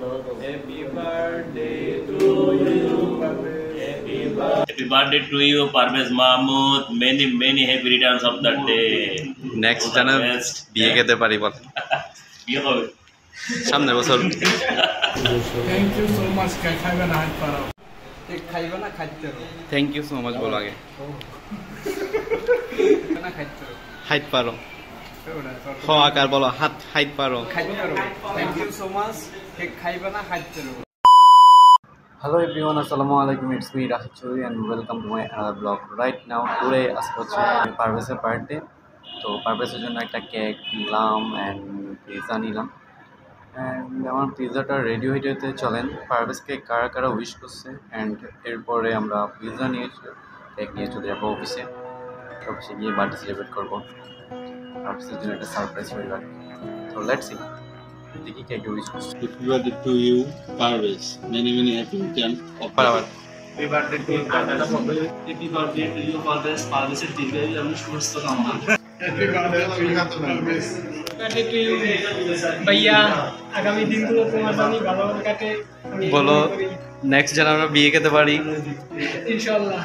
Happy birthday to you. Happy birthday to you, Parvez Mahmood. Many happy returns of the day. Next টানা বিয়ে খেতে পারি বল বিয়ে হবে সামনের বছর Thank you so much খাইবে না হাত পারো কেক খাইবে না খাইতে রো থ্যাংক ইউ সো মাচ বল আগে না খাইতে রো হাইট পারো হ আকার বলো হাত হাইট পারো খাইতে রো thank you so much cake খাইবে না খাইতে রো Hello everyone, Assalamualaikum. It's me Rashid Choudhury and welcome to my another vlog. Right now, today আজকে হচ্ছে পারভেজের বার্থডে। তো পারভেজের জন্য একটা কেক নিলাম অ্যান্ড পিৎজা নিলাম। অ্যান্ড আমার পিৎজাটা রেডি হয়ে যেতে চলেন পারভেজকে কারা কারা উইশ করছে অ্যান্ড এরপরে আমরা পিৎজা নিয়ে কেক নিয়ে চলে যাবো অফিসে। অফিসে গিয়ে বার্থডে সেলিব্রেট করবো। পারভেজের জন্য একটা সারপ্রাইজ হয়ে যাবে। তো লেটস সি দেখি কেক উইশ করছে। Happy birthday to you, Parvez. Many happy returns of বরাবর Happy birthday to you, Parvez. Parvezের দীর্ঘায়ু এবং সুস্থ কামনা। Happy birthday to you Parvez birthday to you ভাইয়া আগামী দিনগুলো তোমার জানি ভালো কাটে বলো নেক্সট যেন আমরা বিয়ে খেতে পারি ইনশাআল্লাহ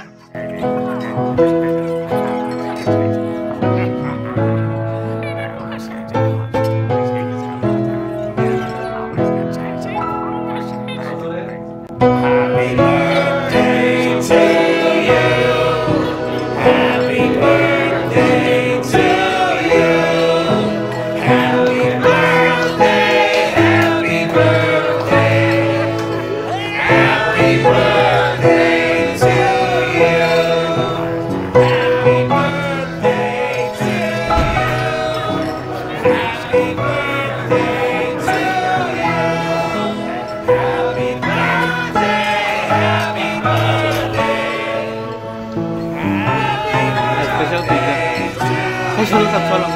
চলো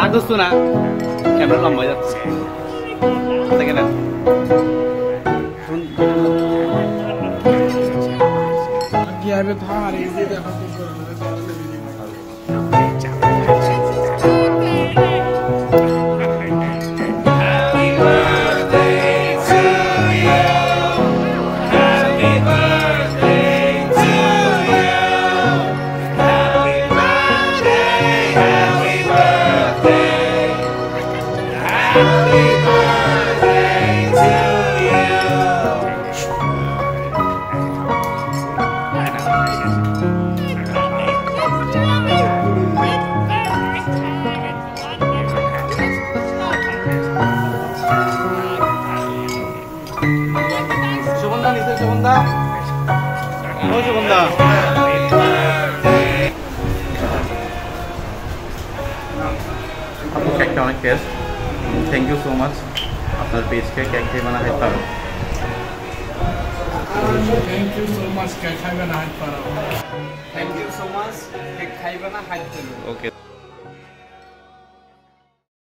আগস্ট না ক্যামেরা লম্বা হয়ে যাচ্ছে দেখে না আগে থার এই যে দেখো কি করে কেকটা অনেক taste thank you so much আপনার পেজকে কেক দিয়ে বানা হাইট পারো Thank you so much খাইবে না হাত পারো thank you so much cake খাইবে না খাইতে রো ওকে